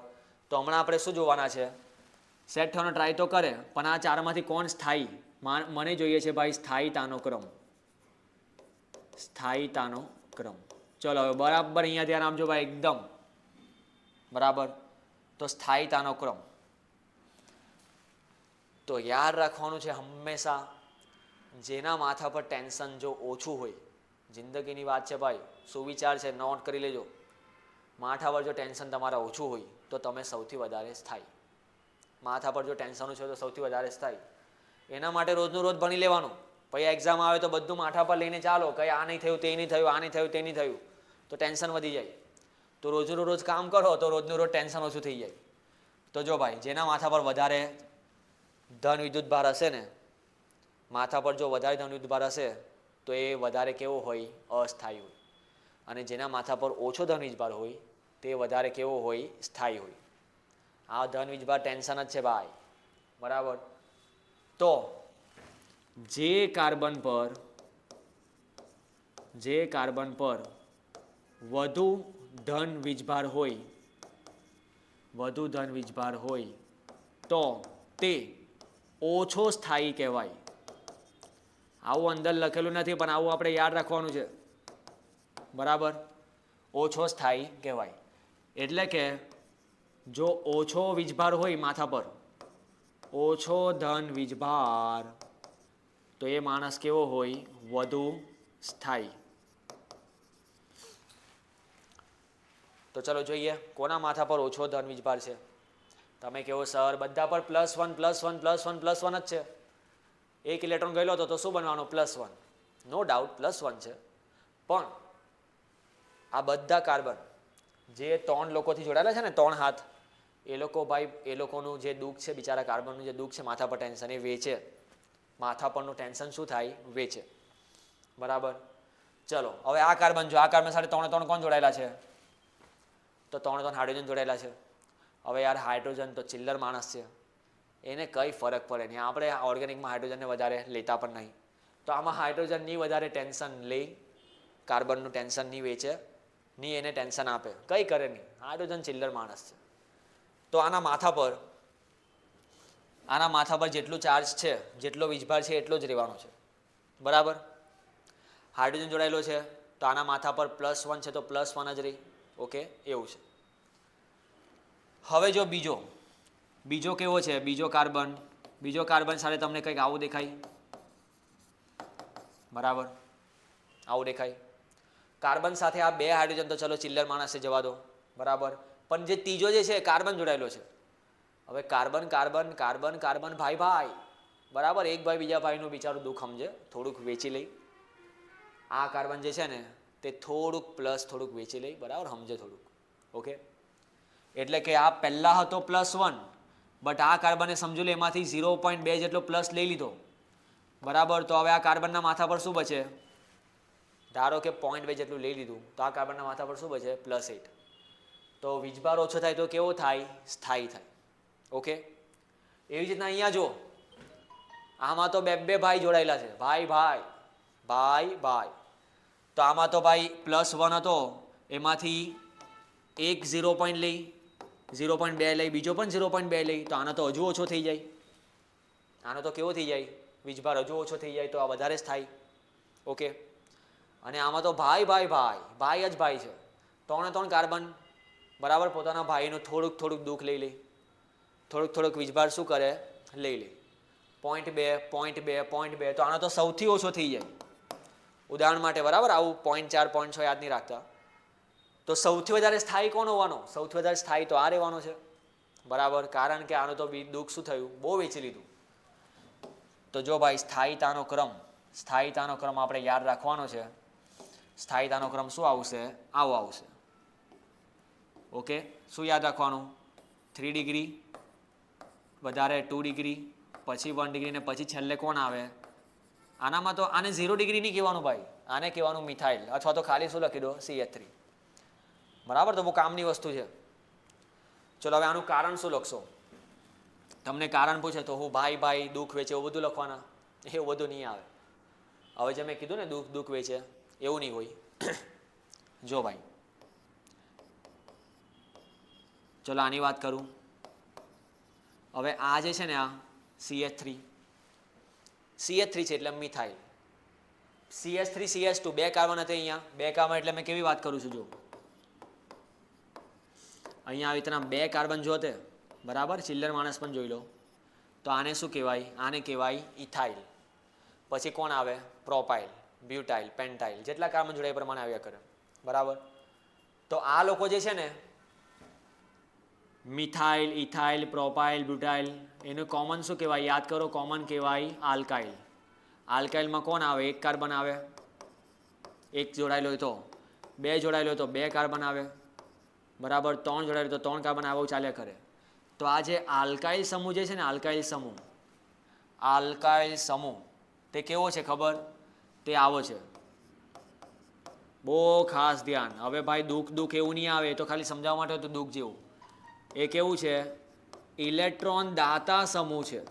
તો હમણાં આપણે શું જોવાના છે? સેટ થવાનો ટ્રાય તો કરે, પણ આ 4માંથી કોણ સ્થાયી? મને જોઈએ છે ભાઈ સ્થાયીતાનો ક્રમ. સ્થાયીતાનો ક્રમ. ચલો હવે બરાબર અહીંયા ધ્યાન આપજો ભાઈ, એકદમ બરાબર. તો સ્થાયીતાનો ક્રમ તો યાદ રાખવાનું છે હંમેશા, જેના માથા પર ટેન્શન જો ઓછું હોય, જિંદગીની વાત છે ભાઈ, સુવિચાર છે, નોટ કરી લેજો. માથા પર જો ટેન્શન તમારા ઓછું હોય તો તમે સૌથી વધારે સ્થાયી. માથા પર જો ટેન્શન છે તો સૌથી વધારે સ્થાયી. એના માટે રોજનું રોજ ભણી લેવાનું. પછી એક્ઝામ આવે તો બધું માથા પર લઈને ચાલો, કંઈ આ નહીં થયું, તે નહીં થયું, આ નહીં થયું, તે નહીં થયું, તો ટેન્શન વધી જાય. તો રોજનું રોજ કામ કરો તો રોજનું રોજ ટેન્શન ઓછું થઈ જાય. તો જો ભાઈ, જેના માથા પર વધારે ધન વિદ્યુત ભાર હશે ને, માથા પર જો વધારે ધન વિદ્યુત ભાર હશે તો એ વધારે કેવો હોય? અસ્થાયી હોય. અને જેના માથા પર ઓછો ધન વિદ્યુત ભાર હોય તે વધારે કેવો હોય? સ્થાયી હોય. આ ધન વિદ્યુત ભાર ટેન્શન જ છે ભાઈ. બરાબર. તો જે કાર્બન પર વધુ ધન વીજભાર હોય તો તે ઓછો સ્થાયી કહેવાય. આવું અંદર લખેલું નથી, પણ આવું આપણે યાદ રાખવાનું છે. બરાબર. ઓછો સ્થાયી કહેવાય. એટલે કે જો ઓછો વીજભાર હોય માથા પર, ઓછો ધન વીજભાર, તો એ માણસ કેવો હોય? વધુ સ્થાયી. તો ચલો જોઈએ કોના માથા પર ઓછો ધન વીજભાર છે. તમે કેવો સર બધા પર +1 +1 +1 +1 જ છે. એક ઇલેક્ટ્રોન ગયેલો હતો તો શું બનવાનું? +1. નો ડાઉટ +1 છે. પણ આ બધા કાર્બન જે 3 લોકોથી જોડાયેલા છે ને, 3 હાથ, એ લોકો ભાઈ, એ લોકોનું જે દુઃખ છે, બિચારા કાર્બનનું જે દુઃખ છે, માથા પર ટેન્શન, એ વેચે. માથા પરનું ટેન્શન શું થાય? વેચે. બરાબર. ચલો હવે આ કાર્બન જો, આ કાર્બન સાથે 3 કોણ જોડાયેલા છે? તો 3 હાઇડ્રોજન જોડાયેલા છે. હવે યાર હાઇડ્રોજન તો ચિલ્લર માણસ છે, એને કંઈ ફરક પડે નહીં. આપણે ઓર્ગેનિકમાં હાઇડ્રોજનને વધારે લેતા પણ નહીં. તો આમાં હાઇડ્રોજન નહીં વધારે ટેન્શન લે, કાર્બનનું ટેન્શન નહીં વેચે, નહીં એને ટેન્શન આપે, કંઈ કરે નહીં. હાઇડ્રોજન ચિલ્લર માણસ છે. તો આના માથા પર જેટલું ચાર્જ છે, જેટલો વીજભાર છે, એટલો જ રહેવાનો છે. બરાબર. હાઇડ્રોજન જોડાયેલો છે તો આના માથા પર +1 છે તો +1 જ રહી. ઓકે, એવું છે. હવે જો બીજો કેવો છે? બીજો કાર્બન સાથે તમને કંઈક આવું દેખાય. બરાબર, આવું દેખાય. કાર્બન સાથે આ 2 હાઇડ્રોજન તો ચલો ચિલ્લર માણસ છે, જવા દો. બરાબર. પણ જે ત્રીજો જે છે કાર્બન જોડાયેલો છે. હવે કાર્બન ભાઈ, બરાબર, એક ભાઈ બીજા ભાઈનું બિચારું દુઃખ સમજે, થોડુંક વેચી લઈ. આ કાર્બન જે છે ને તે થોડુંક પ્લસ થોડુંક વેચી લઈ. બરાબર, સમજે થોડુંક. ઓકે, એટલે કે આ પહેલા હતો +1, બટ આ કાર્બને સમજો લે એમાંથી 0.2 જેટલો પ્લસ લઈ લીધો. બરાબર. તો હવે આ કાર્બનના માથા પર શું બચે? ધારો કે 0.2 જેટલું લઈ લીધું, તો આ કાર્બનના માથા પર શું બચે? +8. તો વીજભાર ઓછો થાય તો કેવો થાય? સ્થાયી થાય. ઓકે, એવી જ રીતના અહીંયા જો, આમાં તો બે ભાઈ જોડાયેલા છે, ભાઈ. તો આમાં તો ભાઈ +1 હતો, એમાંથી એક 0.2 લઈ, બીજો પણ 0.2 લઈ, તો આનો તો હજુ ઓછો થઈ જાય. આનો તો કેવો થઈ જાય? વીજભાર હજુ ઓછો થઈ જાય, તો આ વધારે સ્થાયી. ઓકે, અને આમાં તો ભાઈ જ ભાઈ છે. 3 કાર્બન, બરાબર, પોતાના ભાઈનું થોડુંક દુઃખ લઈ લે, થોડુંક વીજભાર શું કરે? લઈ લે. 0.2 તો આનો તો સૌથી ઓછો થઈ જાય. ઉદાહરણ માટે, બરાબર, આવું 0.4 0.6 યાદ નહીં રાખતા. તો સૌથી વધારે સ્થાયી કોણ હોવાનો? સૌથી વધારે સ્થાયી તો આ રહેવાનો છે. બરાબર, કારણ કે આનું તો દુઃખ શું થયું? બહુ વેચી લીધું. તો જો ભાઈ, સ્થાયીતાનો ક્રમ આપણે યાદ રાખવાનો છે. સ્થાયીતાનો ક્રમ શું આવશે? આવો આવશે. ઓકે, શું યાદ રાખવાનું? 3 ડિગ્રી, વધારે 2 ડિગ્રી, પછી 1 ડિગ્રી, ને પછી છેલ્લે કોણ આવે? આનામાં તો આને 0 ડિગ્રી નહીં કહેવાનું ભાઈ, આને કહેવાનું મિથાઇલ, અથવા તો ખાલી શું લખી દો? CH3. બરાબર, તો બહુ કામની વસ્તુ છે. ચલો હવે આનું કારણ શું લખશો? તમને કારણ પૂછે તો હું ભાઈ દુઃખ વેચે એવું બધું લખવાના? એવું બધું નહીં આવે. હવે જે મેં કીધું ને દુઃખ વેચે એવું નહીં હોય. જો ભાઈ, ચલો આની વાત કરું. હવે આ જે છે ને આ CH3 છે એટલે મિથાઇલ. CH3 CH2 બે કાર્બન હતા અહીંયા, બે કાર્બન એટલે મેં કેવી વાત કરું છું જો અહીંયા આવી રીતના બે કાર્બન જોતે, બરાબર, ચિલ્લર માણસ પણ જોઈ લો. તો આને શું કહેવાય? આને કહેવાય ઇથાઇલ. પછી કોણ આવે? પ્રોપાઇલ, બ્યુટાઇલ, પેન્ટાઇલ, જેટલા કાર્બન જોડે એ પ્રમાણે આવ્યા કરે, બરાબર. તો આ લોકો જે છે ને મિથાઇલ, ઇથાઇલ, પ્રોપાઇલ, બ્યુટાઇલ, એનું કોમન શું કહેવાય? યાદ કરો, કોમન કહેવાય આલ્કાઇલ. આલ્કાઇલમાં કોણ આવે? એક કાર્બન આવે. એક જોડાયેલો હોય તો, બે જોડાયેલો હોય તો બે કાર્બન આવે, બરાબર. ત્રણ જોડાયેલો તો ત્રણ કાર્બન આવે, ચાલ્યા કરે. તો આ જે આલ્કાઇલ સમૂહ જે છે ને, આલ્કાઇલ સમૂહ તે કેવો છે ખબર? તે આવો છે. બહુ ખાસ ધ્યાન. હવે ભાઈ દુઃખ એવું નહીં આવે, તો ખાલી સમજાવવા માટે તો દુઃખ જેવું. એ કેવું છે? ઇલેક્ટ્રોન દાતા સમૂહ છે.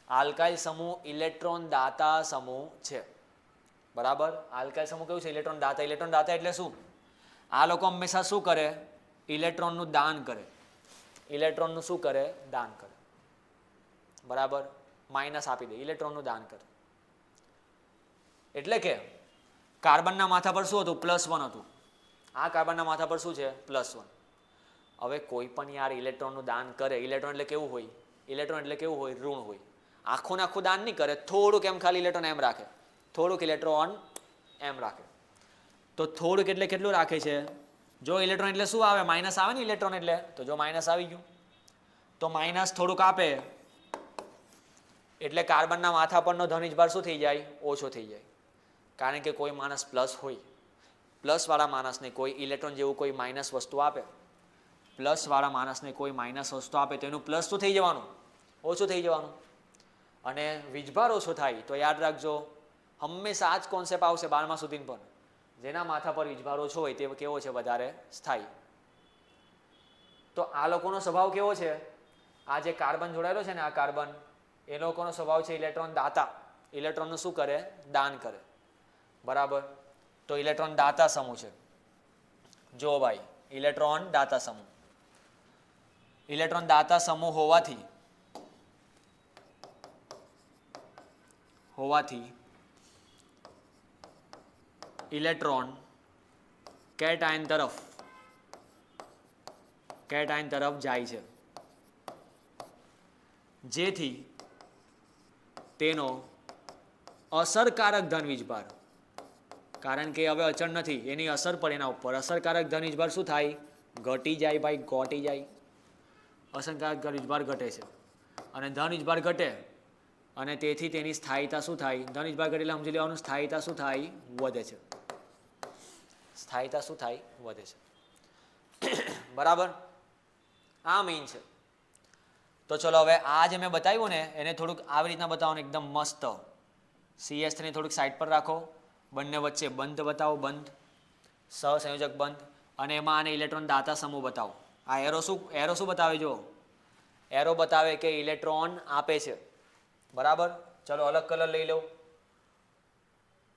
આલ્કાઇલ સમૂહ ઇલેક્ટ્રોન દાતા સમૂહ છે, બરાબર. આલ્કાઇલ સમૂહ કેવું છે? ઇલેક્ટ્રોન દાતા. ઇલેક્ટ્રોન દાતા એટલે શું? આ લોકો હંમેશા શું કરે? ઇલેક્ટ્રોનનું દાન કરે. ઇલેક્ટ્રોનનું શું કરે? દાન કરે, બરાબર. માઇનસ આપી દે, ઇલેક્ટ્રોનનું દાન કરે. એટલે કે કાર્બનના માથા પર શું હતું? +1 હતું. આ કાર્બનના માથા પર શું છે? +1. હવે કોઈ પણ યાર ઇલેક્ટ્રોનનું દાન કરે, ઇલેક્ટ્રોન એટલે કેવું હોય? ઇલેક્ટ્રોન એટલે કેવું હોય? ઋણ હોય. આખું ને આખું દાન નહીં કરે, થોડુંક એમ ખાલી ઇલેક્ટ્રોન એમ રાખે, થોડુંક ઇલેક્ટ્રોન એમ રાખે. તો થોડુંક એટલે કેટલું રાખે છે? જો ઇલેક્ટ્રોન એટલે શું આવે? માઇનસ આવે ને ઇલેક્ટ્રોન એટલે. તો જો માઇનસ આવી ગયું તો માઇનસ થોડુંક આપે એટલે કાર્બનના માથા પરનો ધનભાર શું થઈ જાય? ઓછો થઈ જાય. કારણ કે કોઈ માણસ પ્લસ હોય, પ્લસવાળા માણસને કોઈ ઇલેક્ટ્રોન જેવું કોઈ માઇનસ વસ્તુ આપે, પ્લસવાળા માણસને કોઈ માઇનસ વસ્તુ આપે તો એનું પ્લસ શું થઈ જવાનું? ઓછું થઈ જવાનું. અને વીજભાર ઓછો થાય તો યાદ રાખજો, હંમેશા આ જ કોન્સેપ્ટ આવશે 12મા સુધી પણ. જેના માથા પર વીજભાર ઓછો હોય તે કેવો છે? વધારે સ્થાયી. તો આ લોકોનો સ્વભાવ કેવો છે? આ જે કાર્બન જોડાયેલો છે ને, આ કાર્બન, એ લોકોનો સ્વભાવ છે ઇલેક્ટ્રોન દાતા. ઇલેક્ટ્રોનનું શું કરે? દાન કરે, બરાબર. તો ઇલેક્ટ્રોન દાતા સમૂહ છે. જો ભાઈ, ઇલેક્ટ્રોન દાતા સમૂહ. ઇલેક્ટ્રોન દાતા સમૂહ હોવાથી ઇલેક્ટ્રોન કેટાયન તરફ જાય છે, જેથી તેનો અસરકારક ધન વીજભાર, કારણ કે હવે અચળ નથી, એની અસર પડે એના ઉપર, અસરકારક ધન વીજભાર શું થાય? ઘટી જાય ભાઈ, ઘટી જાય. અસરકારક ધન વીજભાર ઘટે છે અને ધન વીજભાર ઘટે અને તેથી તેની સ્થાયીતા શું થાય? ધન વીજભાર ઘટે એટલે સમજી લેવાનું, સ્થાયીતા શું થાય? વધે છે. સ્થાયીતા શું થાય? વધે છે, બરાબર. આ મેઇન છે. તો ચલો હવે આ જે મેં બતાવ્યું ને એને થોડુંક આવી રીતના બતાવવાનું, એકદમ મસ્ત. CH3 થોડુંક સાઈડ પર રાખો, બંને વચ્ચે બંધ બતાવો, બંધ, સહસંયોજક બંધ, અને એમાં આને ઇલેક્ટ્રોન દાતા સમૂહ બતાવો. આ એરો શું બતાવે? જો એરો બતાવે કે ઇલેક્ટ્રોન આપે છે, બરાબર. ચલો અલગ કલર લઈ લો,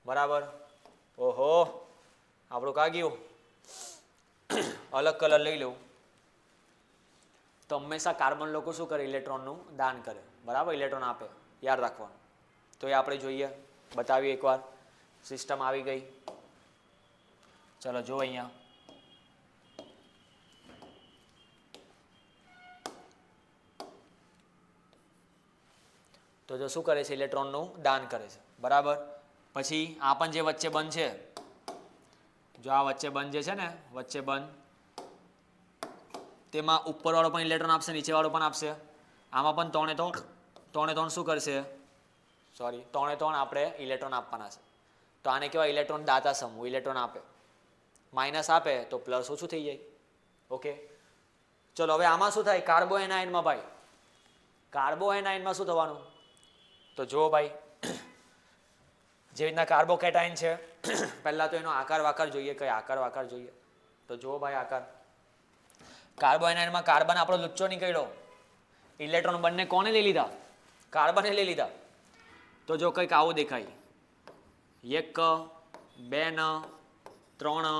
બરાબર. ઓહો, આપણું કા ગયું? અલગ કલર લઈ લઉં. તો હંમેશા કાર્બન લોકો શું કરે? ઇલેક્ટ્રોનનું દાન કરે, બરાબર. ઇલેક્ટ્રોન આપે, યાદ રાખવાનું. તો એ આપણે જોઈએ, બતાવીએ એકવાર. સિસ્ટમ આવી ગઈ. ચલો જો અહીંયા, તો જો શું કરે છે? ઇલેક્ટ્રોનનું દાન કરે છે, બરાબર. પછી આ પણ જે વચ્ચે બંધ છે, જો આ વચ્ચે બંધ જે છે ને, વચ્ચે બંધ, તેમાં ઉપરવાળો પણ ઇલેક્ટ્રોન આપશે, નીચેવાળો પણ આપશે. આમાં પણ ત્રણે ત્રણ શું કરશે? ત્રણે ત્રણ આપણે ઇલેક્ટ્રોન આપવાના છે. તો આને કહેવાય ઇલેક્ટ્રોન દાતા સમૂહ. ઇલેક્ટ્રોન આપે, માઇનસ આપે તો પ્લસ ઓછું થઈ જાય. ઓકે, ચલો હવે આમાં શું થાય? કાર્બો એનાયનમાં ભાઈ, કાર્બો એનાયનમાં શું થવાનું? તો જો ભાઈ, જેવી રીતના કાર્બોકેટાઇન છે પહેલાં તો એનો આકાર વાકાર જોઈએ, કઈ આકાર વાકાર જોઈએ. તો જુઓ ભાઈ આકાર. કાર્બોએનાઇનમાં કાર્બન આપણો લુચ્ચો નીકળ્યો, ઇલેક્ટ્રોન બંને કોને લઈ લીધા? કાર્બને લઈ લીધા. તો જો કંઈક આવું દેખાય, 1 2 3,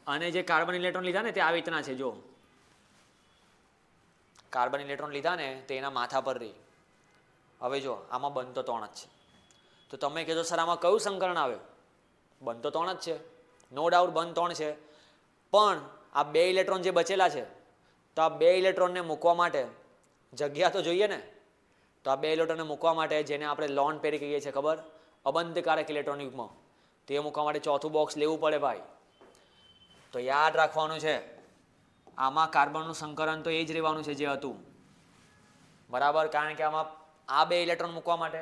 અને જે કાર્બન ઇલેક્ટ્રોન લીધા ને તે આવી રીતના છે. જો કાર્બન ઇલેક્ટ્રોન લીધા ને તે એના માથા પર રહી. હવે જો આમાં બંધ તો 3 જ છે. તો તમે કહેજો સર આમાં કયું સંકરણ આવે? બંધ તો 3 જ છે, નો ડાઉટ બંધ 3 છે. પણ આ 2 ઇલેક્ટ્રોન જે બચેલા છે, તો આ 2 ઇલેક્ટ્રોનને મૂકવા માટે જગ્યા તો જોઈએ ને. તો આ 2 ઇલેક્ટ્રોનને મૂકવા માટે, જેને આપણે લોન પેરી કહીએ છીએ, ખબર? અબંધકારક ઇલેક્ટ્રોન યુગ્મ, તે મૂકવા માટે ચોથું બોક્સ લેવું પડે ભાઈ. તો યાદ રાખવાનું છે, આમાં કાર્બનનું સંકરણ તો એ જ રહેવાનું છે જે હતું, બરાબર. કારણ કે આમાં આ 2 ઇલેક્ટ્રોન મૂકવા માટે,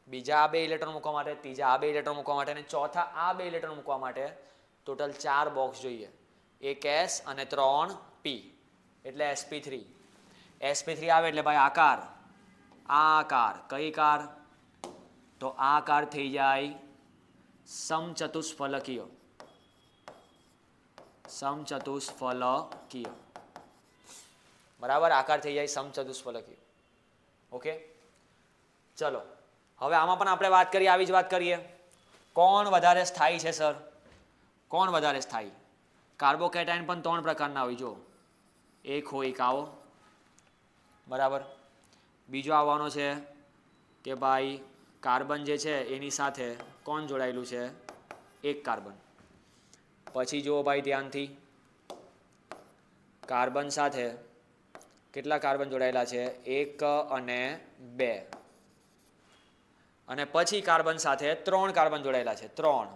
બીજા આ 2 ઇલેક્ટ્રોન મૂકવા માટે, ત્રીજા આ 2 ઇલેક્ટ્રોન મૂકવા માટે, અને ચોથા આ 2 ઇલેક્ટ્રોન મૂકવા માટે ટોટલ 4 બોક્સ જોઈએ. 1 S અને 3 P, એટલે sp3. sp3 આવે એટલે ભાઈ આકાર. આ આકાર કઈ કાર? તો આ આકાર થઈ જાય સમચતુષ્ફલકીય. સમચતુષ્ફલકીય, બરાબર. આકાર થઈ જાય સમચતુષ્ફલકીય. ઓકે, ચલો હવે આમાં પણ આપણે વાત કરીએ, આવી જ વાત કરીએ. કોણ વધારે સ્થાયી છે સર? કોણ વધારે સ્થાયી? કાર્બોકેટાઇન પણ 3 પ્રકારના હોય. જો એક હોય કાવો, બરાબર. બીજો આવવાનો છે કે ભાઈ કાર્બન જે છે એની સાથે કોણ જોડાયેલું છે? એક કાર્બન. પછી જુઓ ભાઈ ધ્યાનથી, કાર્બન સાથે કેટલા કાર્બન જોડાયેલા છે? 1 અને 2. અને પછી કાર્બન સાથે 3 કાર્બન જોડાયેલા છે. 3,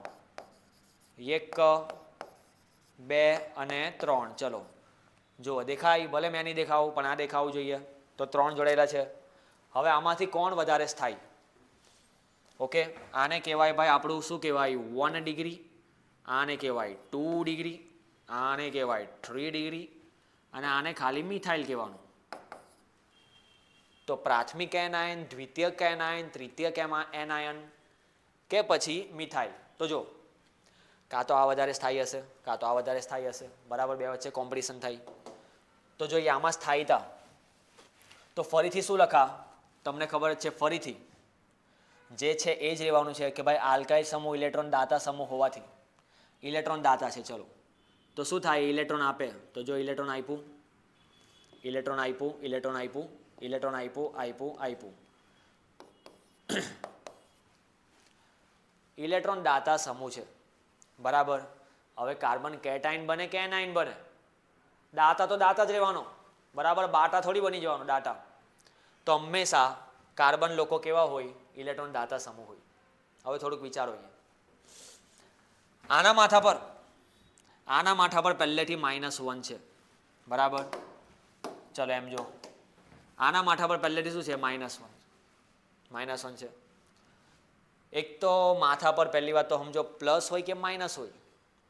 1 2 અને 3. ચલો જુઓ, દેખાય? ભલે મેં નહીં દેખાવું, પણ આ દેખાવું જોઈએ. તો 3 જોડાયેલા છે. હવે આમાંથી કોણ વધારે સ્થાયી? ઓકે, આને કહેવાય ભાઈ આપણું શું કહેવાય? 1 ડિગ્રી. આને કહેવાય 2 ડિગ્રી. આને કહેવાય 3 ડિગ્રી. અને આને ખાલી મિથાઇલ કહેવાનું. તો પ્રાથમિક એનાયન, દ્વિતીયક એનાયન, તૃતીયક એનાયન કે પછી મિથાઇલ. તો જો કાં તો આ વધારે સ્થાયી હશે, કાં તો આ વધારે સ્થાયી હશે, બરાબર. બે વચ્ચે કોમ્પિટિશન થાય. તો જોઈએ આમાં સ્થાયીતા, તો ફરીથી શું લખા? તમને ખબર જ છે, ફરીથી જે છે એ જ રહેવાનું છે કે ભાઈ આલ્કાઇલ સમૂહ ઇલેક્ટ્રોન દાતા સમૂહ હોવાથી ઇલેક્ટ્રોન દાતા છે. ચલો તો શું થાય? ઇલેક્ટ્રોન આપે. તો જો ઇલેક્ટ્રોન આપ્યું, ઇલેક્ટ્રોન આપ્યું, ઇલેક્ટ્રોન આપ્યું, ઇલેક્ટ્રોન આપ્યું, આપ્યું. ઇલેક્ટ્રોન દાતા સમૂહ છે, બરાબર. હવે કાર્બન કેટાઇન બને કે એનાઇન બને? દાતા તો દાતા જ રહેવાનો, બરાબર. બાટા થોડી બની જવાનો દાટા. તો હંમેશા કાર્બન લોકો કેવા હોય? ઇલેક્ટ્રોન દાતા સમૂહ હોય. હવે થોડુંક વિચારો. આના માથા પર પહેલેથી -1 છે, બરાબર. ચલો એમ જો, આના માથા પર પહેલેથી શું છે? -1 છે. એક તો માથા પર પહેલી વાત તો સમજો પ્લસ હોય કે માઇનસ હોય,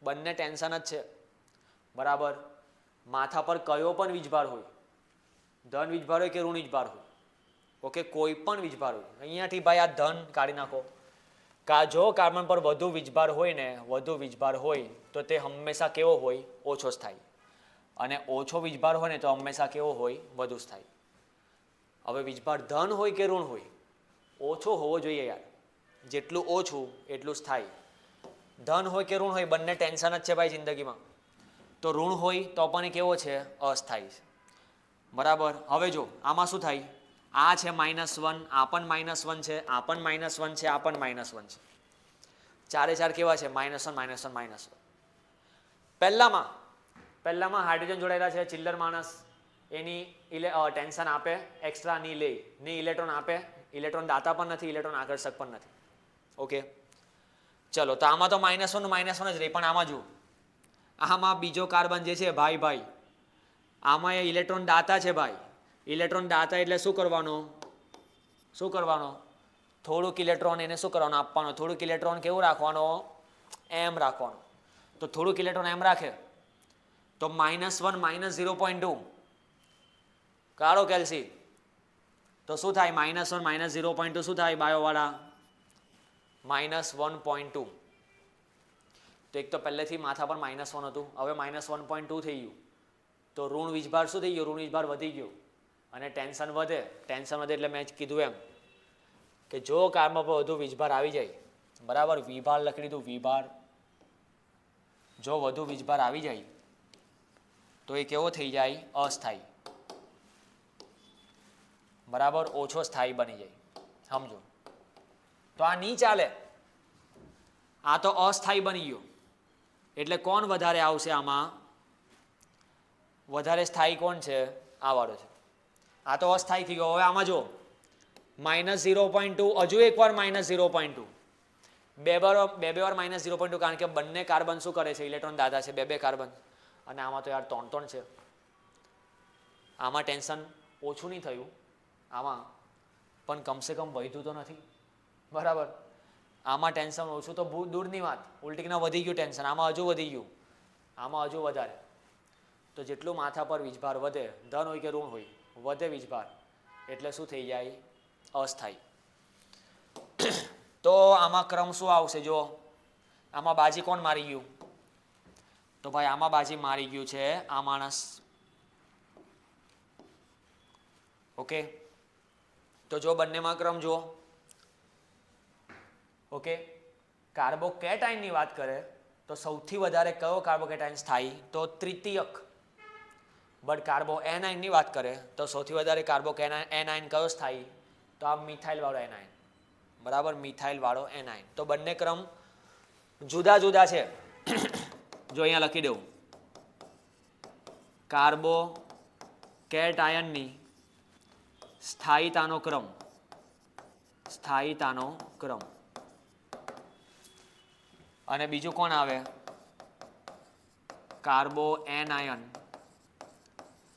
બંને ટેન્શન જ છે, બરાબર. માથા પર કયો પણ વીજભાર હોય, ધન વીજભાર હોય કે ઋણ વીજભાર હોય, ઓકે, કોઈ પણ વીજભાર હોય. અહીંયાથી ભાઈ આ ધન કાઢી નાખો. જો કાર્બન પર વધુ વીજભાર હોય ને, વધુ વીજભાર હોય તો તે હંમેશા કેવો હોય? ઓછો સ્થાયી. અને ઓછો વીજભાર હોય ને તો હંમેશા કેવો હોય? વધુ સ્થાયી. હવે વીજભાર ધન હોય કે ઋણ હોય? ઓછો હોવો જોઈએ યાર. જેટલું ઓછું એટલું સ્થાયી. ધન હોય કે ઋણ હોય, બંને ટેન્શન જ છે ભાઈ જિંદગીમાં. તો ઋણ હોય તો પણ એ કેવો છે? અસ્થાયી છે, બરાબર. હવે જો આમાં શું થાય? આ છે -1, આ પણ -1 છે, આ પણ -1 છે, આ પણ -1 છે. ચારે ચાર કેવા છે? -1, -1. પહેલામાં હાઇડ્રોજન જોડાયેલા છે, ચિલ્લર માણસ. એની ટેન્શન આપે, એક્સ્ટ્રા ની લે, ની ઇલેક્ટ્રોન આપે. ઇલેક્ટ્રોન દાતા પણ નથી, ઇલેક્ટ્રોન આકર્ષક પણ નથી. ઓકે, ચલો તો આમાં તો -1 જ રહે. પણ આમાં જુઓ, આમાં બીજો કાર્બન જે છે ભાઈ, આમાં એ ઇલેક્ટ્રોન દાતા છે ભાઈ. ઇલેક્ટ્રોન દાતા એટલે શું કરવાનો? થોડુંક ઇલેક્ટ્રોન એને શું કરવાનું? આપવાનો. થોડુંક ઇલેક્ટ્રોન કેવું રાખવાનો? એમ રાખવાનો. તો થોડુંક ઇલેક્ટ્રોન એમ રાખે તો -1 -0.2 કાઢો કેલ્સી. તો શું થાય? -1 -0.2 શું થાય બાયોવાળા? -1.2. તો એક તો પહેલેથી માથા પર -1 હતું, હવે -1.2 થઈ ગયું. તો ઋણ વીજભાર શું થઈ ગયો? ઋણ વીજભાર વધી ગયો અને ટેન્શન વધે. ટેન્શન વધે એટલે મેં જ કીધું એમ કે જો કાર્બન પર વધુ વીજભાર આવી જાય, બરાબર, વીભાર લખી દીધું, વીભાર. જો વધુ વીજભાર આવી જાય તો એ કેવો થઈ જાય? અસ્થાયી. બરાબર, ઓછો સ્થાયી બની જાય. સમજો? તો આ નહીં ચાલે. આ તો અસ્થાયી બની ગયો. એટલે કોણ વધારે આવશે આમાં? વધારે સ્થાયી કોણ છે? આ વાળો છે. આ તો અસ્થાયી થઈ ગયો. હવે આમાં જો -0.2, હજુ એકવાર -0.2, બે વાર -0.2, કારણ કે બંને કાર્બન શું કરે છે? ઇલેક્ટ્રોન દાદા છે, બે કાર્બન. અને આમાં તો યાર 3 છે. આમાં ટેન્શન ઓછું નહીં થયું આમાં, પણ કમસે કમ વધ્યું તો નથી. બરાબર, આમાં ટેન્શન ઓછું તો દૂરની વાત, ઉલટીના વધી ગયું ટેન્શન. આમાં હજુ વધી ગયું, આમાં હજુ વધારે. તો જેટલું માથા પર વીજભાર વધે, ધન હોય કે ઋણ હોય, વધે વીજભાર એટલે શું થઈ જાય? અસ્થાયી. તો આમાં ક્રમ શું આવશે? જો આમાં બાજી કોણ મારી ગયું? તો ભાઈ આમાં બાજી મારી ગયું છે આ માણસ. ઓકે, તો જો બંનેમાં ક્રમ જુઓ. ઓકે, કાર્બોકેટાઇનની વાત કરે તો સૌથી વધારે કયો કાર્બોકેટાઇન સ્થાયી? તો તૃતીયક. બટ કાર્બો એનાઇનની વાત કરે તો સૌથી વધારે કાર્બોકેનાઇન કયો સ્થાયી? તો આ મિથાઇલ વાળો એનાઇન. બરાબર, મિથાઇલ વાળો એનાઇન. તો બંને ક્રમ જુદા જુદા છે. જો અહીંયા લખી દઉં, કાર્બોકેટાયનની સ્થાયીતાનો ક્રમ, સ્થાયીતાનો ક્રમ. અને બીજું કોણ આવે? કાર્બો એનાયન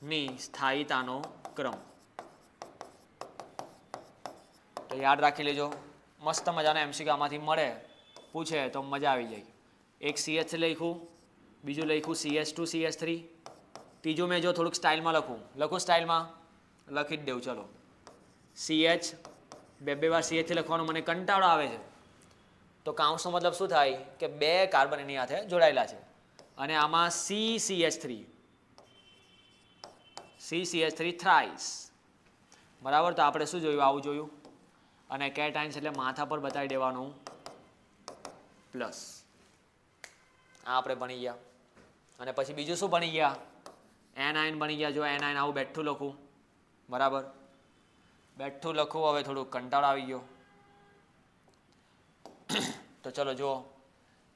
ની સ્થાયીતાનો ક્રમ. તો યાદ રાખી લેજો. મસ્ત મજાના એમસીક્યુ આમાંથી મળે, પૂછે તો મજા આવી જાય. એક CH લખ્યું, બીજું લખ્યું CH2 CH3, ત્રીજું મેં જો થોડુંક સ્ટાઇલમાં લખું સ્ટાઇલમાં લખી જ દેવું. ચલો, CH બે વાર CH થી લખવાનો મને કંટાળો આવે છે. તો કાઉન્સનો મતલબ શું થાય? કે 2 કાર્બન એની સાથે જોડાયેલા છે. અને આમાં CCH3 થ્રાઇસ. બરાબર, તો આપણે શું જોયું? આવું જોયું. અને કેટાઇન્સ એટલે માથા પર બતાવી દેવાનું પ્લસ. આ આપણે ભણી ગયા. અને પછી બીજું શું ભણી ગયા? એનાઇન ભણી ગયા. જો એનાઇન આવું બેઠું લખું. બરાબર, બેઠું લખું. હવે થોડુંક કંટાળો આવી ગયો. તો ચલો જુઓ,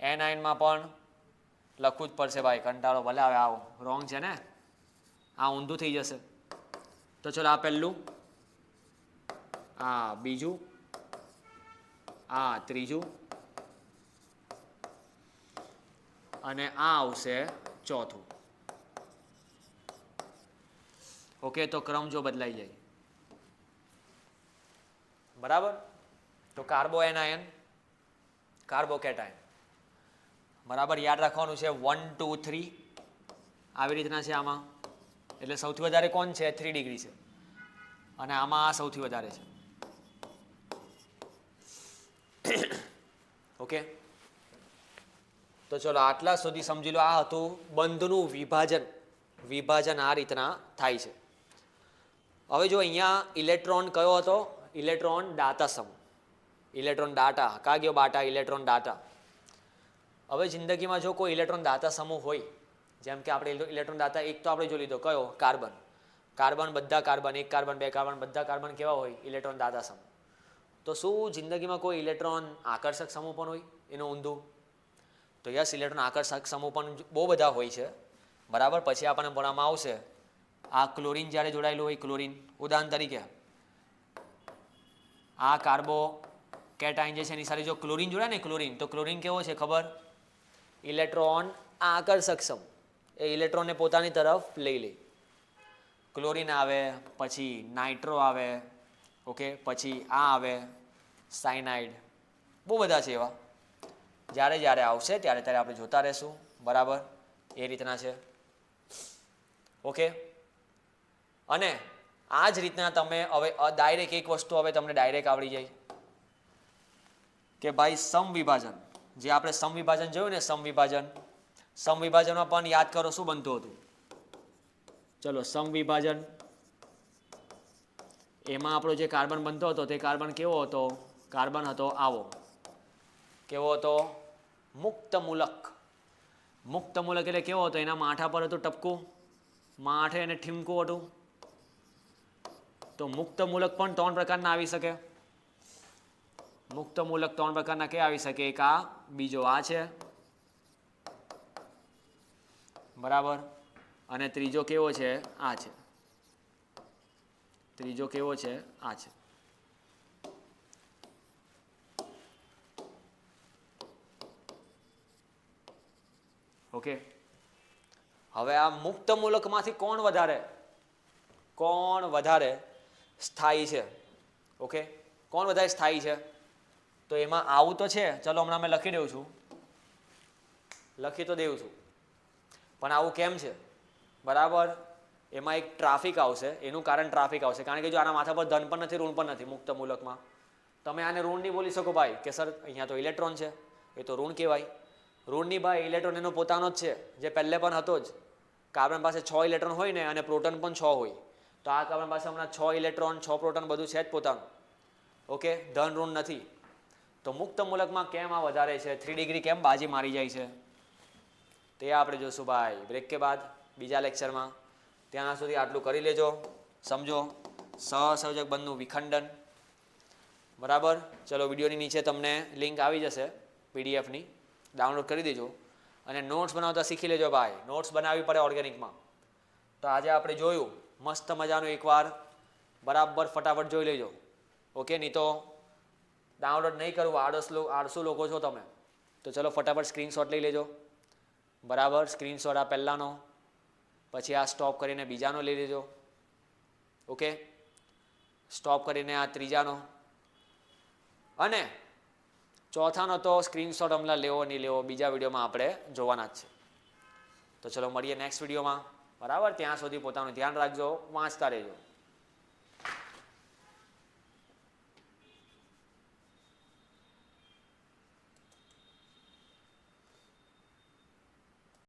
એનાઇનમાં પણ લખવું જ પડશે ભાઈ. કંટાળો ભલે આવે. આવો રોંગ છે ને, આ ઊંધું થઈ જશે. તો ચલો, આ પહેલું, આ બીજું, આ ત્રીજું, અને આ આવશે ચોથું. ઓકે, તો ક્રમ જો બદલાઈ જાય. બરાબર, તો કાર્બો એનાયન, કાર્બોકેટાયન. બરાબર, યાદ રાખવાનું છે 1 2 3 આવી રીતના છે આમાં. એટલે સૌથી વધારે કોણ છે? 3 ડિગ્રી છે. અને આમાં આ સૌથી વધારે છે. ઓકે, તો ચલો આટલા સુધી સમજી લો. આ હતું બંધનું વિભાજન. વિભાજન આ રીતના થાય છે. હવે જો અહીંયા ઇલેક્ટ્રોન કયો હતો? ઇલેક્ટ્રોન દાતા સમૂહ. ઇલેક્ટ્રોન દાતા, કા ગયો બાટા? ઇલેક્ટ્રોન દાતા. હવે જિંદગીમાં જો કોઈ ઇલેક્ટ્રોન દાતા સમૂહ હોય, જેમ કે આપણે ઇલેક્ટ્રોન દાતા એક તો આપણે જોઈ લીધો, કયો? કાર્બન. કાર્બન, બધા કાર્બન, 1 કાર્બન 2 કાર્બન, બધા કાર્બન કેવા હોય? ઇલેક્ટ્રોન દાતા સમૂહ. તો શું જિંદગીમાં કોઈ ઇલેક્ટ્રોન આકર્ષક સમૂહ પણ હોય? એનું ઊંધું. તો યસ, ઇલેક્ટ્રોન આકર્ષક સમૂહ પણ બહુ બધા હોય છે. બરાબર, પછી આપણને ભણવામાં આવશે. આ ક્લોરીન જ્યારે જોડાયેલું હોય, ક્લોરીન ઉદાહરણ તરીકે, આ કાર્બોકેટાઇન જે છે એની સાથે જો ક્લોરીન જોડાય ને, ક્લોરીન, તો ક્લોરીન કેવો છે ખબર? ઇલેક્ટ્રોન આકર્ષક સમૂહ. એ ઇલેક્ટ્રોનને પોતાની તરફ લઈ લે. ક્લોરીન આવે, પછી નાઇટ્રો આવે. ઓકે, પછી આ આવે સાયનાઇડ. બહુ બધા છે એવા. જ્યારે જ્યારે આવશે ત્યારે ત્યારે આપણે જોતા રહેશું. બરાબર, એ રીતના છે. ઓકે, અને આ જ રીતના તમે હવે ડાયરેક્ટ એક વસ્તુ હવે તમને ડાયરેક્ટ આવડી જાય કે ભાઈ સમવિભાજન, જે આપણે સમવિભાજન જોયું ને, સમવિભાજનમાં પણ યાદ કરો શું બનતું હતું. ચલો સમવિભાજન, એમાં આપણો જે કાર્બન બનતો હતો તે કાર્બન કેવો હતો? કાર્બન હતો આવો. કેવો હતો? મુક્ત મૂલક. મુક્ત મૂલક એટલે કેવો હતો? એના માથા પર હતું ટપકું, માથે એને ઠીમકું હતું. તો મુક્ત મૂલક પણ 3 પ્રકારના આવી શકે. મુક્ત મૂલક 3 પ્રકારના કે આવી શકે? એક આ, બીજો આ છે, બરાબર, અને ત્રીજો કેવો છે? આ છે. ત્રીજો કેવો છે? આ છે. ઓકે. હવે આ મુક્ત મૂલકમાંથી કોણ વધારે સ્થાયી છે? ઓકે, કોણ વધારે સ્થાયી છે? તો એમાં આવું તો છે, ચલો હમણાં મેં લખી દઉં છું, પણ આવું કેમ છે? બરાબર, એમાં એક ટ્રાફિક આવશે. એનું કારણ ટ્રાફિક આવશે, કારણ કે જો આના માથા પર ધન પણ નથી, ઋણ પણ નથી મુક્ત મૂલકમાં. તમે આને ઋણ નહીં બોલી શકો ભાઈ, કે સર અહીંયા તો ઇલેક્ટ્રોન છે, એ તો ઋણ કહેવાય. ઋણ નહીં ભાઈ, ઇલેક્ટ્રોન એનો પોતાનો જ છે, જે પહેલે પણ હતો જ. કાર્બન પાસે 6 ઇલેક્ટ્રોન હોય ને, અને પ્રોટોન પણ 6 હોય. તો આ કાર્બન પાસે હમણાં 6 ઇલેક્ટ્રોન 6 પ્રોટોન બધું છે જ પોતાનું. ઓકે, ધન ઋણ નથી. તો મુક્ત મૂલકમાં કેમ આ વધારે છે? 3 ડિગ્રી કેમ બાજી મારી જાય છે? તે આપણે જોશું ભાઈ બ્રેક કે બાદ, બીજા લેક્ચરમાં. ત્યાં સુધી આટલું કરી લેજો, સમજો સહસંયોજક બંધનું વિખંડન. બરાબર, ચલો વિડીયોની નીચે તમને લિંક આવી જશે પીડીએફની, ડાઉનલોડ કરી દેજો. અને નોટ્સ બનાવતા શીખી લેજો ભાઈ, નોટ્સ બનાવવી પડે ઓર્ગેનિકમાં. તો આજે આપણે જોયું મસ્ત મજાનું, એકવાર બરાબર ફટાફટ જોઈ લેજો. ઓકે, નહીં તો ડાઉનલોડ નહીં કરવું, આળસુ લોકો છો તમે. તો ચલો ફટાફટ સ્ક્રીનશોટ લઈ લેજો. બરાબર, સ્ક્રીનશોટ આ પહેલાંનો, પછી આ સ્ટોપ કરીને બીજાનો લઈ લેજો. ઓકે, સ્ટોપ કરીને આ ત્રીજાનો, અને ચોથાનો તો સ્ક્રીનશોટ હમણાં લેવો નહીં લેવો, બીજા વિડીયોમાં આપણે જોવાના જ છે. તો ચલો મળીએ નેક્સ્ટ વિડીયોમાં. બરાબર, ત્યાં સુધી પોતાનું ધ્યાન રાખજો, વાંચતા રહેજો.